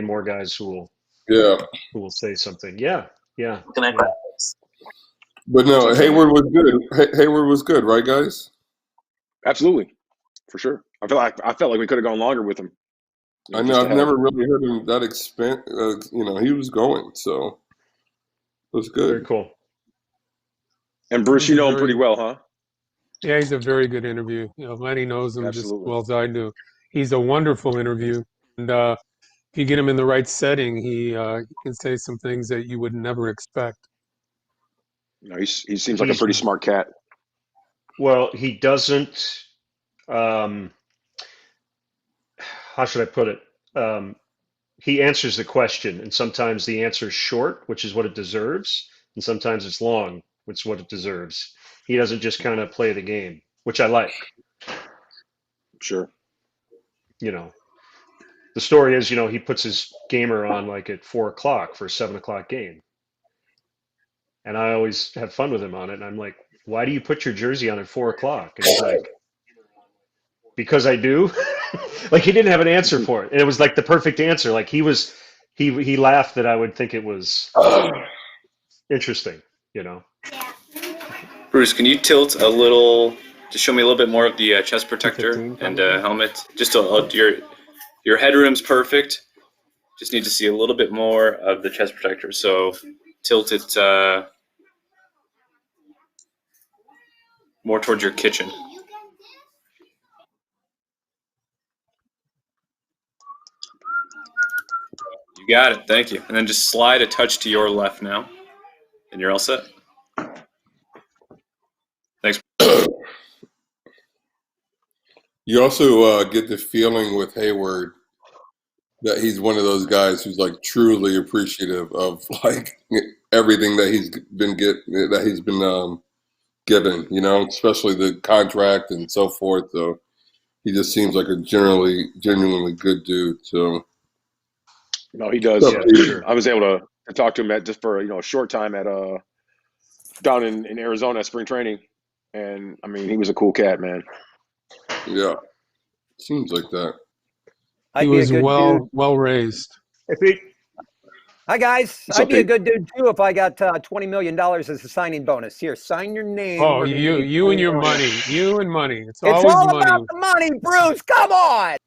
more guys Yeah. who will say something. Yeah. Yeah. Can I Yeah. But no, Hayward was good. Hayward was good, right, guys? Absolutely, for sure. I felt like we could have gone longer with him. I know. I've never really heard him that expand. He was going, so it was good. Very cool. And Bruce, you know him pretty well, huh? Yeah, he's a very good interview. Lenny knows him just as Absolutely. well as I do. He's a wonderful interview, and if you get him in the right setting, he can say some things that you would never expect. No, he seems like a pretty smart cat. Well, he doesn't. How should I put it? He answers the question, and sometimes the answer is short, which is what it deserves, and sometimes it's long, which is what it deserves. He doesn't just kind of play the game, which I like. Sure. The story is, he puts his gamer on like at 4:00 for a 7:00 game, and I always have fun with him on it. And I'm like, "Why do you put your jersey on at 4:00?" And he's like, "Because I do." Like he didn't have an answer for it, and it was like the perfect answer. Like he laughed that I would think it was interesting. Bruce, can you tilt a little to show me a little bit more of the chest protector and helmet? Just your headroom's perfect. Just need to see a little bit more of the chest protector. So tilt it more towards your kitchen. You got it. Thank you. And then just slide a touch to your left now, and you're all set. Thanks. You also get the feeling with Hayward that he's one of those guys who's like truly appreciative of like everything that he's been given, especially the contract and so forth. So he just seems like a genuinely good dude. So no, he does. Yeah, for sure. I was able to talk to him just for a short time at down in Arizona at spring training, and I mean he was a cool cat, man. Yeah, seems like that. He was well raised. Hi guys, I'd be a good dude too if I got $20 million as a signing bonus. Here, sign your name. Oh, you and your money. You and money. It's all money. about the money, Bruce. Come on.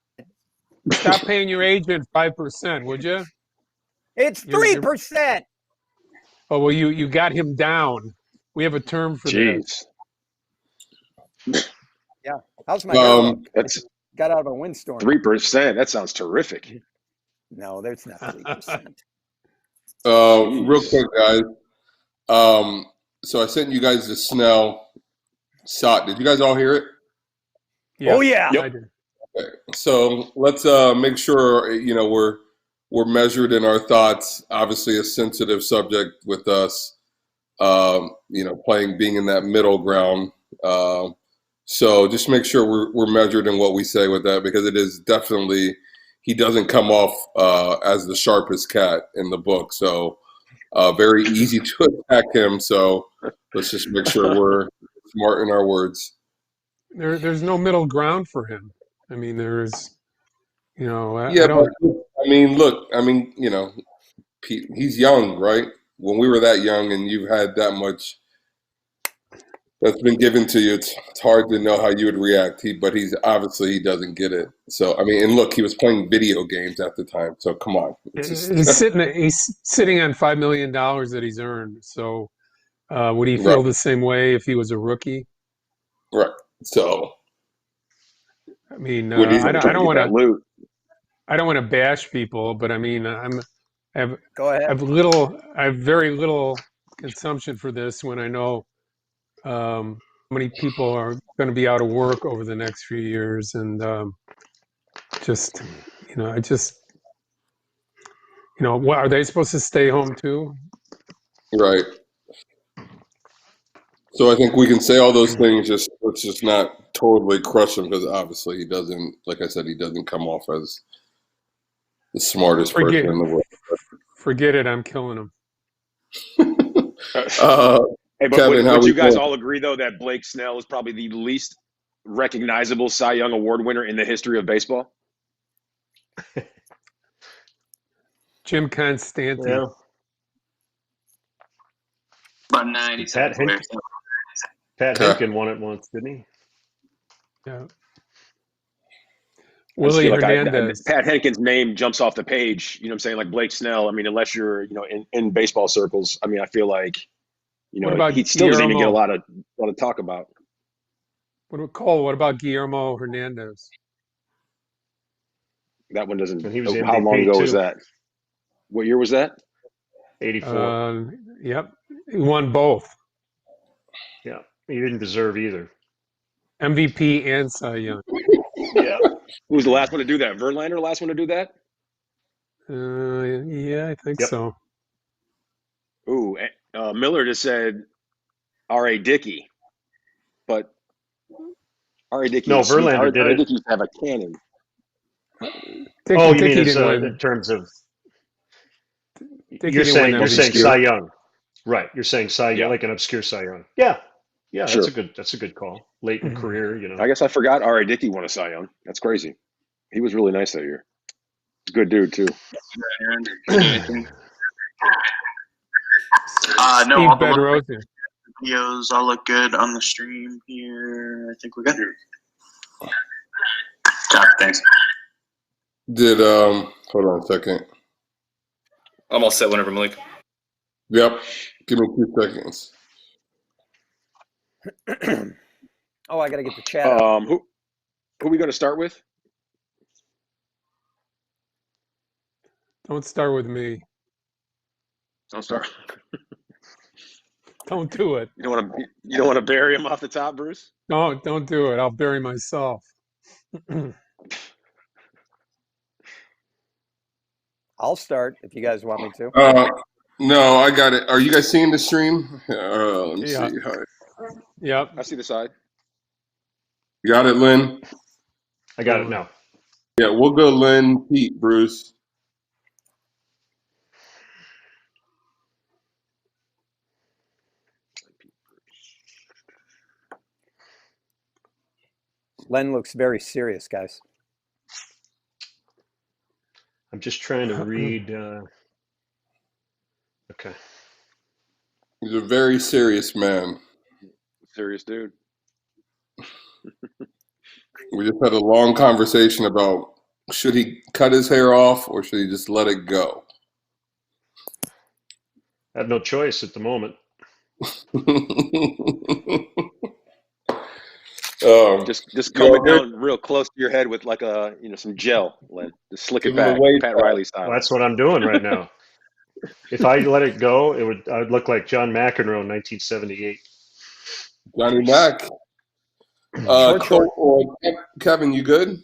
Stop paying your agent 5%, would you? It's 3%. Oh well, you got him down. We have a term for Jeez. that. Yeah, how's my girl? That's got out of a windstorm. 3%. That sounds terrific. No, there's not 3%. Real quick, guys. So I sent you guys the Snell shot. Did you guys all hear it? Yeah. Oh yeah. Yep. I did. Okay. So let's make sure we're measured in our thoughts. Obviously, a sensitive subject with us. Being in that middle ground. So just make sure we're measured in what we say with that, because it is definitely, he doesn't come off as the sharpest cat in the book. So very easy to attack him. So let's just make sure we're smart in our words. There's no middle ground for him. I mean, there's, he's young, right? When we were that young and you've had that much that's been given to you, it's hard to know how you would react. But he doesn't get it. So, I mean, and look, he was playing video games at the time. So come on. He's sitting on $5 million that he's earned. So would he feel the same way if he was a rookie? Right. So, I mean, I don't want to bash people, but I mean, I have very little consumption for this when I know how many people are going to be out of work over the next few years, and what are they supposed to stay home too? Right. So I think we can say all those things. Let's just not totally crush him, because obviously he doesn't. Like I said, he doesn't come off as the smartest person in the world. Forget it. I'm killing him. Hey, but Kevin, would you guys all agree though that Blake Snell is probably the least recognizable Cy Young Award winner in the history of baseball? Jim Constanti. Yeah. About 97 players. Pat Henkin won it once, didn't he? Yeah. I just Willie feel like Hernandez. Pat Henkin's name jumps off the page. You know what I'm saying? Like Blake Snell. I mean, unless you're, in baseball circles, I mean, I feel like, What about he still doesn't even get a Guillermo? lot of talk about. What about Guillermo Hernandez? That one doesn't. And he was How long MVP ago was too. that? What year was that? 84. Yep. He won both. Yeah. He didn't deserve either. MVP and Cy Young. Yeah. Who was the last one to do that? Verlander, last one to do that? Yeah, I think Yep. so. Ooh, Miller just said R.A. Dickey, but R.A. Dickey. No, Verlander did it. Dickey used to have a cannon. You mean Dickey as, didn't win. in terms of Dickey you're didn't win saying MVP. Cy Young, right? You're saying Cy Young, Yeah. like an obscure Cy Young. Yeah, yeah, Sure. that's a good call. Late in career, I guess I forgot R.A. Dickey won a Cy Young. That's crazy. He was really nice that year. Good dude too. No, all the Bedrosian. videos all look good on the stream here. I think we're good. Thanks. Did hold on a second. I'm all set whenever, Malik. Yep. Give me 2 seconds. Oh, I got to get the chat up. Who are we going to start with? Don't start with me. Don't start. Don't do it. You don't want to bury him off the top, Bruce? No, don't do it. I'll bury myself. I'll start if you guys want me to. No, I got it. Are you guys seeing the stream? Let me see. Yep. I see the side. You got it, Lynn? I got it now. Yeah, we'll go Lynn, Pete, Bruce. Len looks very serious, guys. I'm just trying to read. Okay. He's a very serious man. Serious dude. We just had a long conversation about should he cut his hair off or should he just let it go? I have no choice at the moment. Just comb it down real close to your head with like some gel, Len. Just slick it back, Pat Riley style. Well, that's what I'm doing right now. If I let it go, I would look like John McEnroe in 1978. Johnny Mac. Kevin, you good?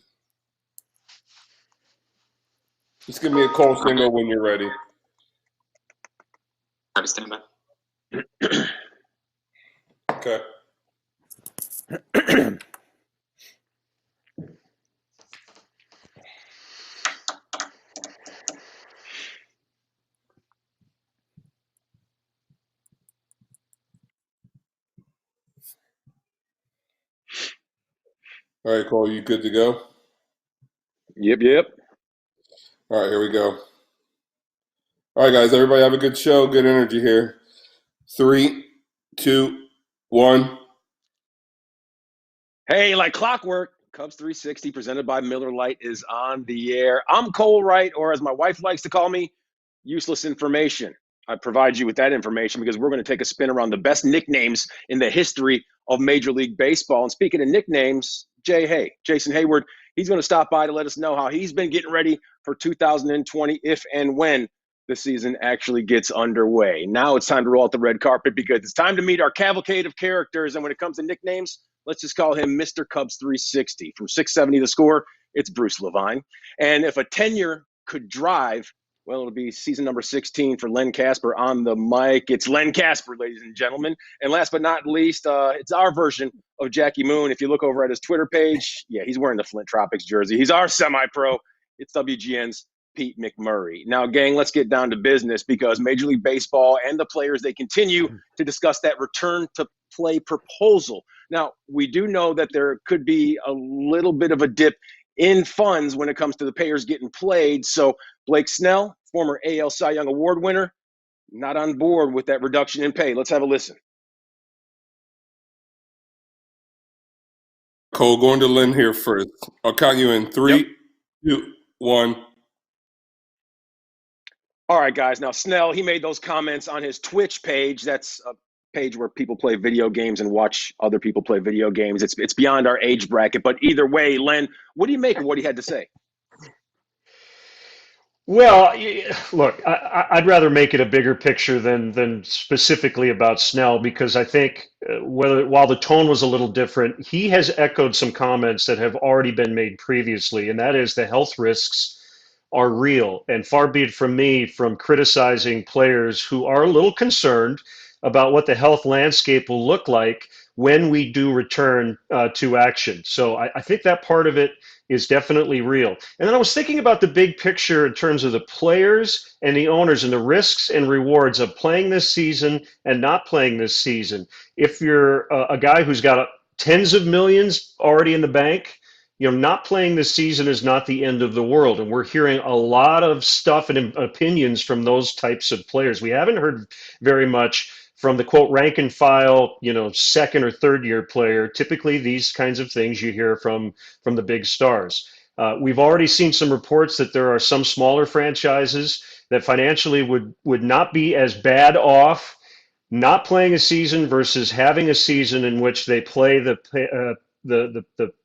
Just give me a call single when you're ready. I'm standing by. Okay. All right, Cole, you good to go? Yep. All right, here we go. All right, guys, everybody have a good show. Good energy here. 3, 2, 1. Hey, like clockwork, Cubs 360 presented by Miller Lite is on the air. I'm Cole Wright, or as my wife likes to call me, useless information. I provide you with that information because we're going to take a spin around the best nicknames in the history of Major League Baseball. And speaking of nicknames, Jason Hayward, he's going to stop by to let us know how he's been getting ready for 2020 if and when the season actually gets underway. Now it's time to roll out the red carpet because it's time to meet our cavalcade of characters. And when it comes to nicknames, let's just call him Mr. Cubs 360. From 670 The Score, it's Bruce Levine. And if a tenure could drive, well, it'll be season number 16 for Len Casper on the mic. It's Len Casper, ladies and gentlemen. And last but not least, it's our version of Jackie Moon. If you look over at his Twitter page, yeah, he's wearing the Flint Tropics jersey. He's our semi-pro. It's WGN's Pete McMurray. Now, gang, let's get down to business because Major League Baseball and the players, they continue to discuss that return to play proposal. Now, we do know that there could be a little bit of a dip in funds when it comes to the players getting played. So, Blake Snell, former AL Cy Young Award winner, not on board with that reduction in pay. Let's have a listen. Cole, going to Lynn here first. I'll count you in 3, 2, 1. All right, guys. Now, Snell, he made those comments on his Twitch page. That's a page where people play video games and watch other people play video games. It's beyond our age bracket. But either way, Len, what do you make of what he had to say? Well, look, I'd rather make it a bigger picture than specifically about Snell, because I think while the tone was a little different, he has echoed some comments that have already been made previously, and that is the health risks are real. And far be it from me from criticizing players who are a little concerned about what the health landscape will look like when we do return to action. So I think that part of it is definitely real. And then I was thinking about the big picture in terms of the players and the owners and the risks and rewards of playing this season and not playing this season. If you're a guy who's got tens of millions already in the bank, not playing this season is not the end of the world. And we're hearing a lot of stuff and opinions from those types of players. We haven't heard very much from the quote rank and file, second or third year player. Typically, these kinds of things you hear from the big stars. We've already seen some reports that there are some smaller franchises that financially would not be as bad off not playing a season versus having a season in which they play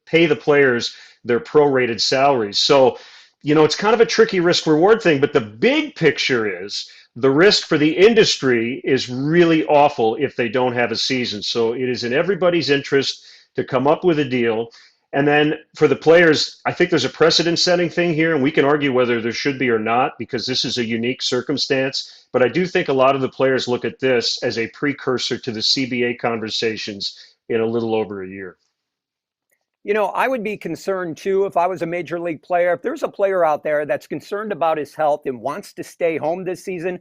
pay the players their prorated salaries. So, it's kind of a tricky risk reward thing, but the big picture is the risk for the industry is really awful if they don't have a season. So it is in everybody's interest to come up with a deal. And then for the players, I think there's a precedent setting thing here, and we can argue whether there should be or not, because this is a unique circumstance. But I do think a lot of the players look at this as a precursor to the CBA conversations in a little over a year. I would be concerned too if I was a major league player. If there's a player out there that's concerned about his health and wants to stay home this season,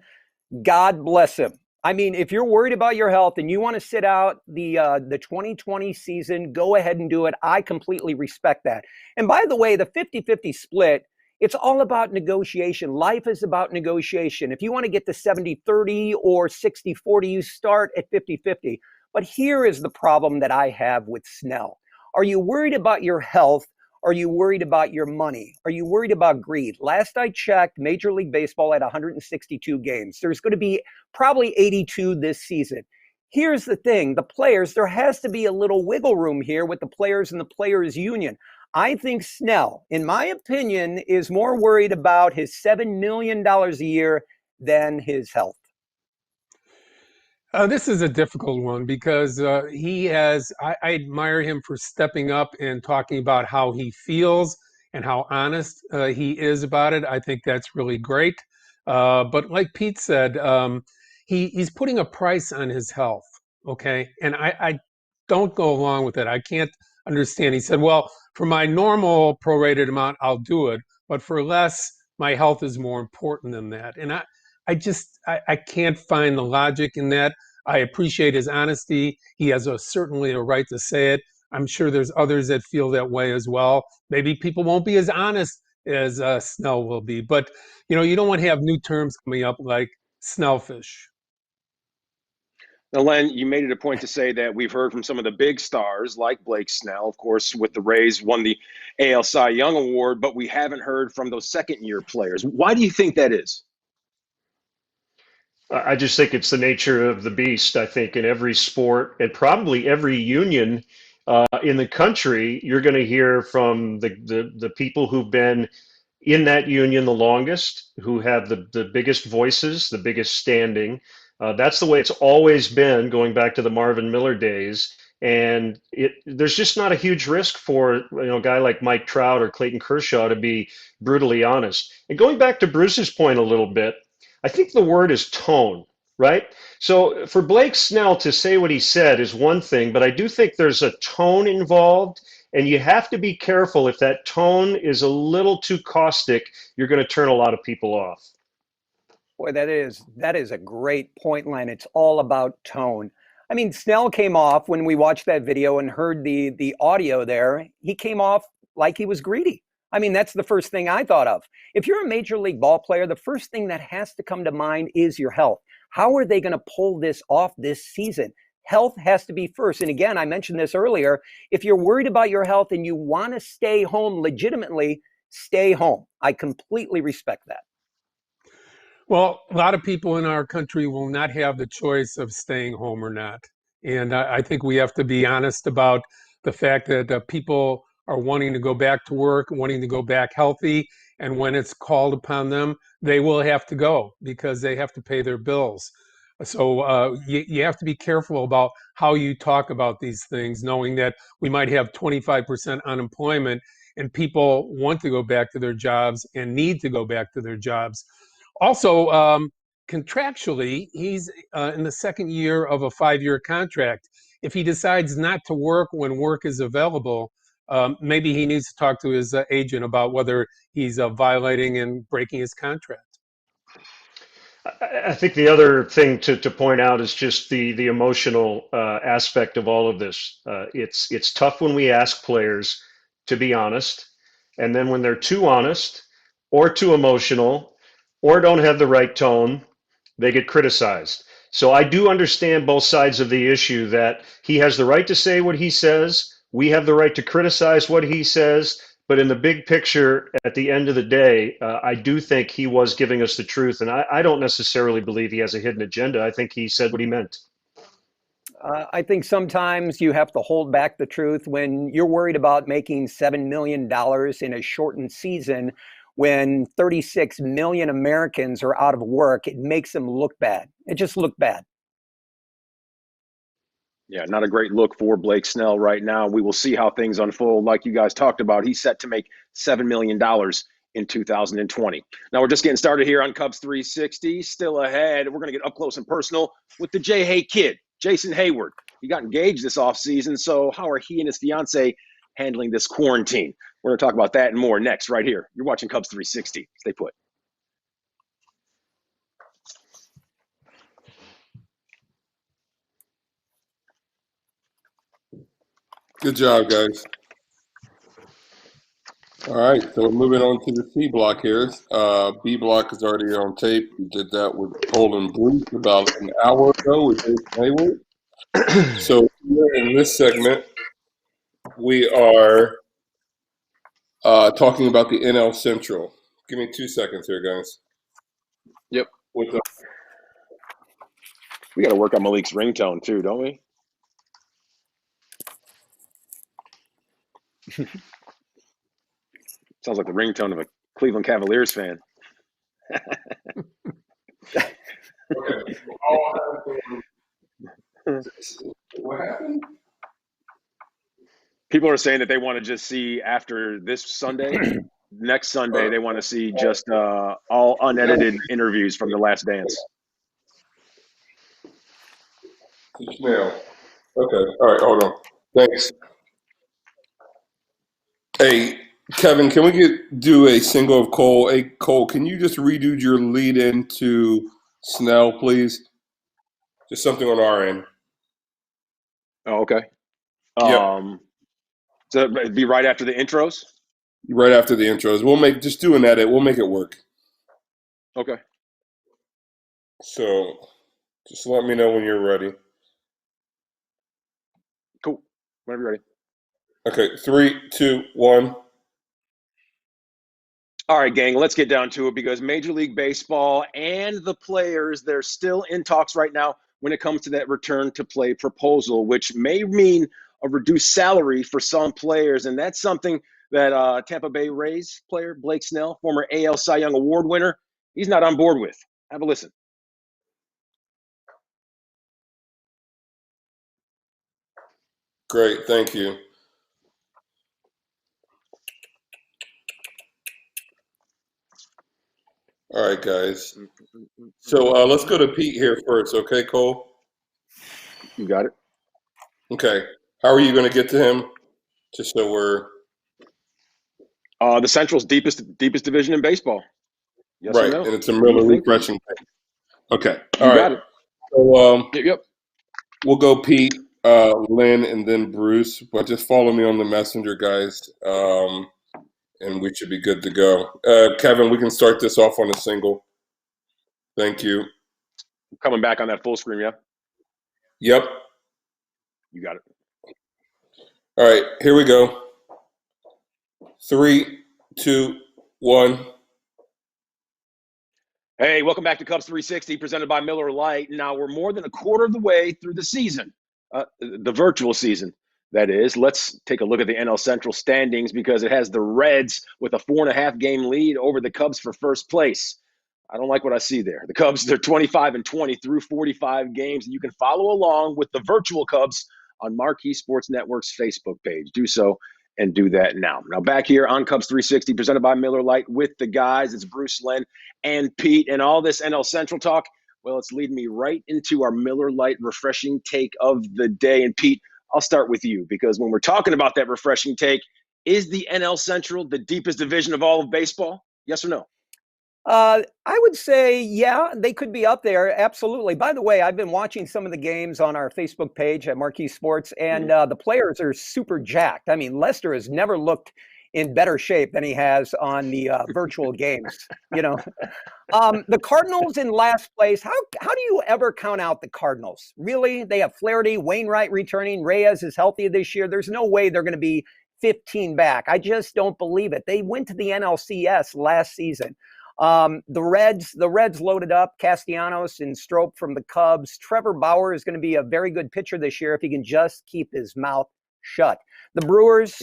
God bless him. I mean, if you're worried about your health and you want to sit out the 2020 season, go ahead and do it. I completely respect that. And by the way, the 50-50 split, it's all about negotiation. Life is about negotiation. If you want to get to 70-30 or 60-40, you start at 50-50. But here is the problem that I have with Snell. Are you worried about your health? Are you worried about your money? Are you worried about greed? Last I checked, Major League Baseball had 162 games. There's going to be probably 82 this season. Here's the thing, the players, there has to be a little wiggle room here with the players and the players union. I think Snell, in my opinion, is more worried about his $7 million a year than his health. This is a difficult one because I admire him for stepping up and talking about how he feels and how honest he is about it. I think that's really great. But like Pete said, he's putting a price on his health, okay? And I don't go along with it. I can't understand. He said, well, for my normal prorated amount, I'll do it. But for less, my health is more important than that. And I can't find the logic in that. I appreciate his honesty. He has certainly a right to say it. I'm sure there's others that feel that way as well. Maybe people won't be as honest as Snell will be. But, you don't want to have new terms coming up like Snellfish. Now, Len, you made it a point to say that we've heard from some of the big stars like Blake Snell, of course, with the Rays, won the AL Cy Young Award, but we haven't heard from those second-year players. Why do you think that is? I just think it's the nature of the beast. I think in every sport and probably every union in the country, you're going to hear from the people who've been in that union the longest, who have the biggest voices, the biggest standing. That's the way it's always been, going back to the Marvin Miller days. And there's just not a huge risk for a guy like Mike Trout or Clayton Kershaw to be brutally honest. And going back to Bruce's point a little bit, I think the word is tone, right? So for Blake Snell to say what he said is one thing, but I do think there's a tone involved, and you have to be careful. If that tone is a little too caustic, you're going to turn a lot of people off. Boy, that is a great point, Len. It's all about tone. I mean, Snell came off, when we watched that video and heard the audio there, he came off like he was greedy. I mean, that's the first thing I thought of. If you're a major league ball player, the first thing that has to come to mind is your health. How are they going to pull this off this season? Health has to be first. And again, I mentioned this earlier. If you're worried about your health and you want to stay home legitimately, stay home. I completely respect that. Well, a lot of people in our country will not have the choice of staying home or not. And I think we have to be honest about the fact that people are wanting to go back to work, wanting to go back healthy. And when it's called upon them, they will have to go because they have to pay their bills. So you have to be careful about how you talk about these things, knowing that we might have 25% unemployment and people want to go back to their jobs and need to go back to their jobs. Also, contractually, he's in the second year of a 5-year contract. If he decides not to work when work is available, maybe he needs to talk to his agent about whether he's violating and breaking his contract. I think the other thing to point out is just the emotional aspect of all of this. It's tough when we ask players to be honest, and then when they're too honest or too emotional or don't have the right tone, they get criticized. So I do understand both sides of the issue, that he has the right to say what he says. We have the right to criticize what he says. But in the big picture, at the end of the day, I do think he was giving us the truth. And I don't necessarily believe he has a hidden agenda. I think he said what he meant. I think sometimes you have to hold back the truth when you're worried about making $7 million in a shortened season. When 36 million Americans are out of work, it makes them look bad. It just looked bad. Yeah, not a great look for Blake Snell right now. We will see how things unfold. Like you guys talked about, he's set to make $7 million in 2020. Now we're just getting started here on Cubs 360. Still ahead, we're going to get up close and personal with the J. Hay kid, Jason Hayward. He got engaged this offseason, so how are he and his fiance handling this quarantine? We're going to talk about that and more next right here. You're watching Cubs 360. Stay put. Good job, guys. All right, so we're moving on to the C block here. B block is already on tape. We did that with Cole and Bruce about an hour ago with Jason Hayward. So here in this segment, we are talking about the NL Central. Give me 2 seconds here, guys. Yep. What's up? We got to work on Malik's ringtone too, don't we? Sounds like the ringtone of a Cleveland Cavaliers fan. Okay. What happened? People are saying that they want to just see after this Sunday, next Sunday, they want to see just all unedited interviews from The Last Dance. Now. Okay. All right. Hold on. Thanks. Hey, Kevin, can we do a single of Cole? Hey, Cole, can you just redo your lead into Snell, please? Just something on our end. Oh, okay. Yep. So it'd be right after the intros? Right after the intros. Just do an edit. We'll make it work. Okay. So just let me know when you're ready. Cool. Whenever you're ready. Okay, 3, 2, 1. All right, gang, let's get down to it because Major League Baseball and the players, they're still in talks right now when it comes to that return to play proposal, which may mean a reduced salary for some players. And that's something that Tampa Bay Rays player Blake Snell, former AL Cy Young Award winner, he's not on board with. Have a listen. Great, thank you. All right, guys. So let's go to Pete here first, okay, Cole? You got it. Okay. How are you going to get to him? Just so we're... The Central's deepest division in baseball. Yes right, or no? and it's a really refreshing thing. Okay, all you right. Got it. So yep. We'll go Pete, Lynn, and then Bruce. But just follow me on the messenger, guys. and we should be good to go. Kevin, we can start this off on a single. Thank you. Coming back on that full screen, yeah? Yep. You got it. All right, here we go. 3, 2, 1. Hey, welcome back to Cubs 360, presented by Miller Lite. Now, we're more than a quarter of the way through the season, the virtual season, that is. Let's take a look at the NL Central standings because it has the Reds with a 4.5-game lead over the Cubs for first place. I don't like what I see there. The Cubs, they're 25-20 through 45 games, and you can follow along with the virtual Cubs on Marquee Sports Network's Facebook page. Do so and do that now. Now back here on Cubs 360, presented by Miller Lite with the guys. It's Bruce, Len, and Pete. And all this NL Central talk, well, it's leading me right into our Miller Lite refreshing take of the day. And Pete, I'll start with you because when we're talking about that refreshing take, is the NL Central the deepest division of all of baseball? Yes or no? I would say, yeah, they could be up there. Absolutely. By the way, I've been watching some of the games on our Facebook page at Marquee Sports, and the players are super jacked. I mean, Lester has never looked in better shape than he has on the virtual games. The Cardinals in last place. How do you ever count out the Cardinals? Really? They have Flaherty, Wainwright returning. Reyes is healthy this year. There's no way they're going to be 15 back. I just don't believe it. They went to the NLCS last season. The Reds loaded up Castellanos and Strop from the Cubs. Trevor Bauer is going to be a very good pitcher this year if he can just keep his mouth shut. The Brewers,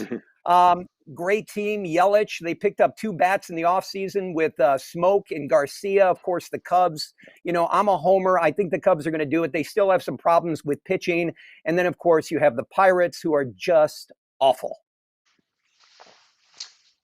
great team. Yelich, they picked up 2 bats in the offseason with Smoke and Garcia. Of course, the Cubs, I'm a homer. I think the Cubs are going to do it. They still have some problems with pitching. And then, of course, you have the Pirates, who are just awful.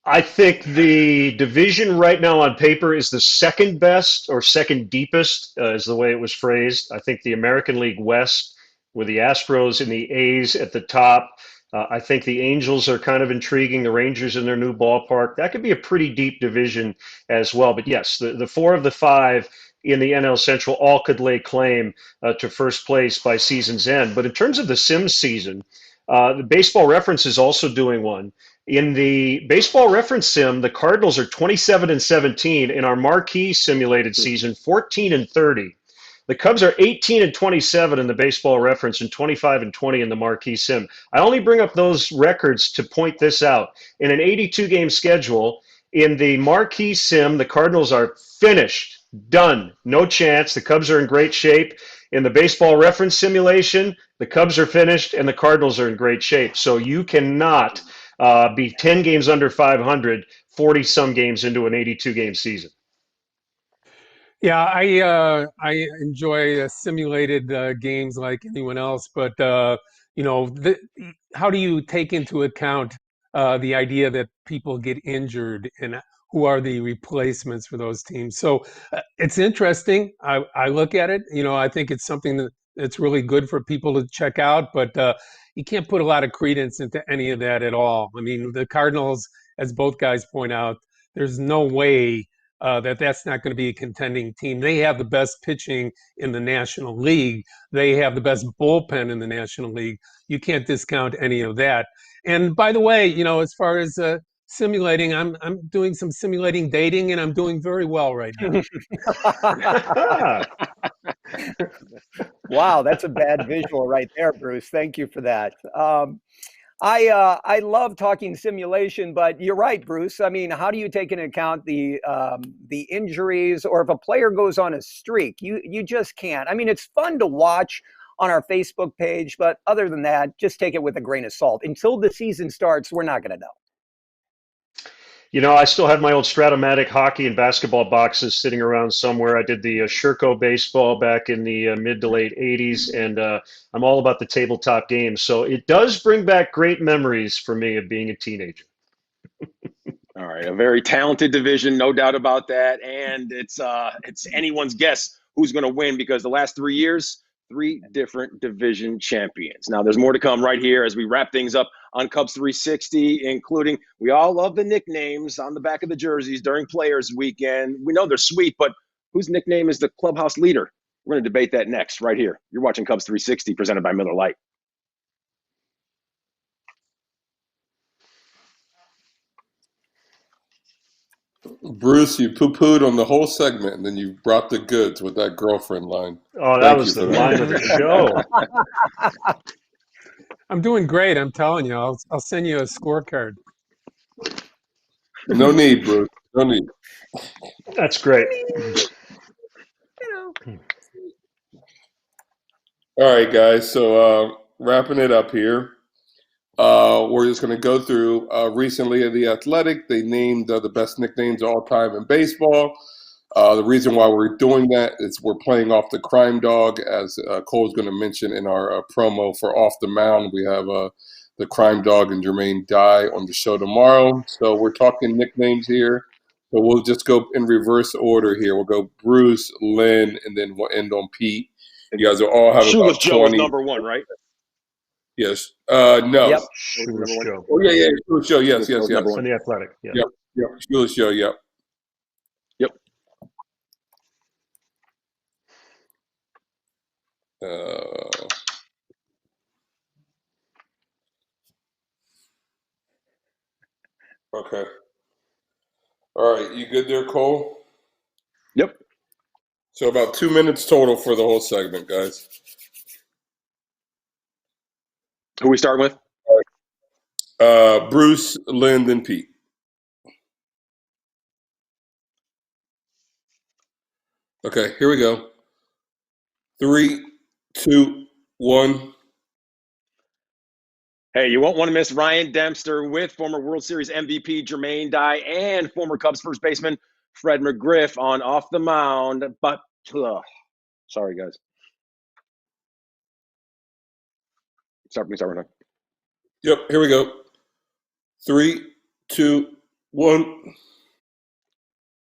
I think the division right now on paper is the second best or second deepest, is the way it was phrased. I think the American League West, with the Astros and the A's at the top. I think the Angels are kind of intriguing. The Rangers in their new ballpark. That could be a pretty deep division as well. But yes, the 4 of the 5 in the NL Central all could lay claim to first place by season's end. But in terms of the Sims season, the Baseball Reference is also doing one. In the Baseball Reference sim, the Cardinals are 27-17. In our marquee simulated season, 14-30. The Cubs are 18-27 in the Baseball Reference and 25-20 in the marquee sim. I only bring up those records to point this out. In an 82-game schedule, in the marquee sim, the Cardinals are finished, done, no chance. The Cubs are in great shape. In the Baseball Reference simulation, the Cubs are finished and the Cardinals are in great shape. So you cannot be 10 games under 500, 40-some games into an 82-game season. Yeah, I enjoy simulated games like anyone else, but how do you take into account the idea that people get injured and who are the replacements for those teams? So it's interesting. I look at it. I think it's something that's really good for people to check out, but you can't put a lot of credence into any of that at all. I mean, the Cardinals, as both guys point out, there's no way that's not going to be a contending team. They have the best pitching in the National League. They have the best bullpen in the National League. You can't discount any of that. And by the way, as far as simulating, I'm doing some simulating dating, and I'm doing very well right now. Wow, that's a bad visual right there, Bruce. Thank you for that. I love talking simulation, but you're right, Bruce. I mean, how do you take into account the injuries, or if a player goes on a streak? You just can't. I mean, it's fun to watch on our Facebook page, but other than that, just take it with a grain of salt. Until the season starts, we're not going to know. I still have my old Stratomatic hockey and basketball boxes sitting around somewhere. I did the Sherco baseball back in the mid to late 80s, and I'm all about the tabletop games. So it does bring back great memories for me of being a teenager. All right, a very talented division, no doubt about that. And it's anyone's guess who's going to win because the last 3 years, 3 different division champions. Now, there's more to come right here as we wrap things up on Cubs 360, including we all love the nicknames on the back of the jerseys during Players Weekend. We know they're sweet, but whose nickname is the clubhouse leader? We're going to debate that next right here. You're watching Cubs 360 presented by Miller Lite. Bruce, you poo-pooed on the whole segment, and then you brought the goods with that girlfriend line. Oh, that was the line of the show. I'm doing great. I'm telling you. I'll send you a scorecard. No need, Bruce. No need. That's great. All right, guys. So wrapping it up here. We're just going to go through recently at The Athletic. They named the best nicknames of all time in baseball. The reason why we're doing that is we're playing off the crime dog, as Cole's going to mention in our promo for Off the Mound. We have the crime dog and Jermaine Dye on the show tomorrow. So we're talking nicknames here. So we'll just go in reverse order here. We'll go Bruce, Lynn, and then we'll end on Pete. You guys will all have Shoeless about Joe 20. was number one, right? Yes. No. Yep. Shoeless Joe. Oh, yeah. Shoeless Joe. Yes. On The Athletic. Yeah. Yep. Shoeless Joe. Yep. Yep. Okay. All right. You good there, Cole? Yep. So about 2 minutes total for the whole segment, guys. Who we starting with? Bruce, Lynn, and Pete. Okay, here we go. 3, 2, 1. Hey, you won't want to miss Ryan Dempster with former World Series MVP Jermaine Dye and former Cubs first baseman Fred McGriff on Off the Mound. But, sorry, guys. Start right now. Yep, here we go. 3, 2, 1.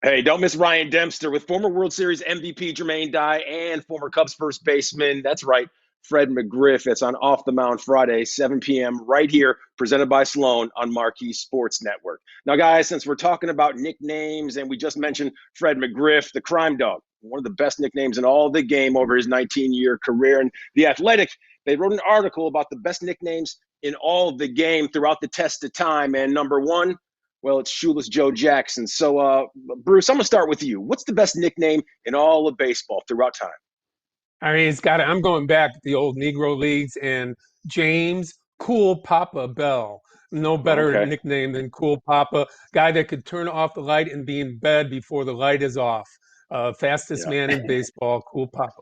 Hey, don't miss Ryan Dempster with former World Series MVP Jermaine Dye and former Cubs first baseman. That's right, Fred McGriff. It's on Off the Mound Friday, 7 p.m. right here, presented by Sloan on Marquee Sports Network. Now, guys, since we're talking about nicknames and we just mentioned Fred McGriff, the crime dog, one of the best nicknames in all the game over his 19-year career. And The Athletic, they wrote an article about the best nicknames in all of the game throughout the test of time. And number one, well, it's Shoeless Joe Jackson. So, Bruce, I'm going to start with you. What's the best nickname in all of baseball throughout time? I mean, I'm going back to the old Negro Leagues, and James Cool Papa Bell. No better nickname than Cool Papa. Guy that could turn off the light and be in bed before the light is off. Fastest man in baseball, Cool Papa.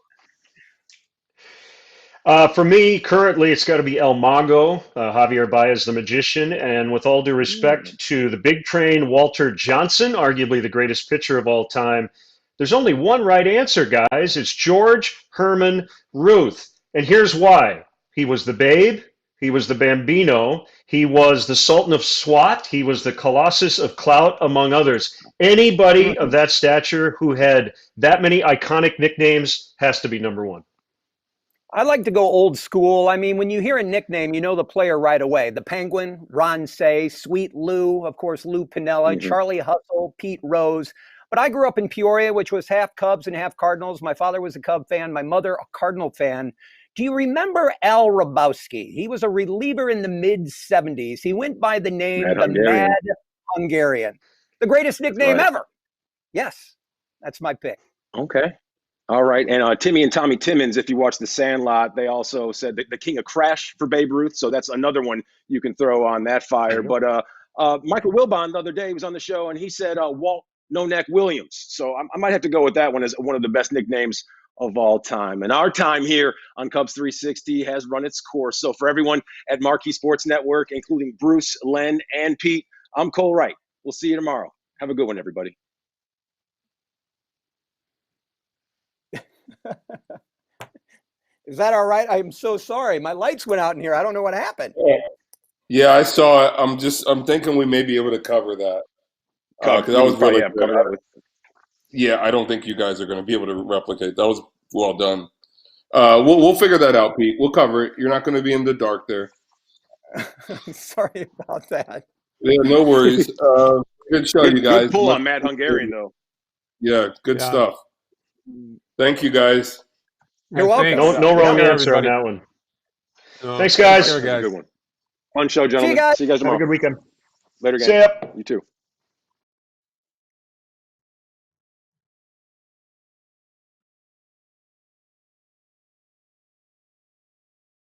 For me, currently, it's got to be El Mago, Javier Baez, the magician. And with all due respect to the big train, Walter Johnson, arguably the greatest pitcher of all time, there's only one right answer, guys. It's George Herman Ruth. And here's why. He was the Babe. He was the Bambino. He was the Sultan of Swat. He was the Colossus of Clout, among others. Anybody of that stature who had that many iconic nicknames has to be number one. I like to go old school. I mean, when you hear a nickname, you know the player right away. The Penguin, Ron Say, Sweet Lou, of course, Lou Piniella, Charlie Hustle, Pete Rose. But I grew up in Peoria, which was half Cubs and half Cardinals. My father was a Cub fan, my mother a Cardinal fan. Do you remember Al Rabowski? He was a reliever in the mid-'70s. He went by the name Mad Hungarian. The greatest nickname ever. Yes, that's my pick. Okay. All right. And Timmy and Tommy Timmons, if you watch The Sandlot, they also said the king of crash for Babe Ruth. So that's another one you can throw on that fire. But Michael Wilbon the other day was on the show, and he said Walt No Neck Williams. So I might have to go with that one as one of the best nicknames of all time. And our time here on Cubs 360 has run its course. So for everyone at Marquee Sports Network, including Bruce, Len, and Pete, I'm Cole Wright. We'll see you tomorrow. Have a good one, everybody. Is that all right? I'm so sorry. My lights went out in here. I don't know what happened. Yeah, I saw it. I'm thinking we may be able to cover that. Because that was really good. Yeah, I don't think you guys are going to be able to replicate. That was well done. We'll figure that out, Pete. We'll cover it. You're not going to be in the dark there. Sorry about that. Yeah, no worries. Good show, you guys. Good pull on Mad Hungarian, though. Yeah, good stuff. Thank you, guys. You're welcome. No wrong answer on that one. Thanks, guys. Good one. Fun show, gentlemen. See you guys tomorrow. Have a good weekend. Later, gang. See ya. You too.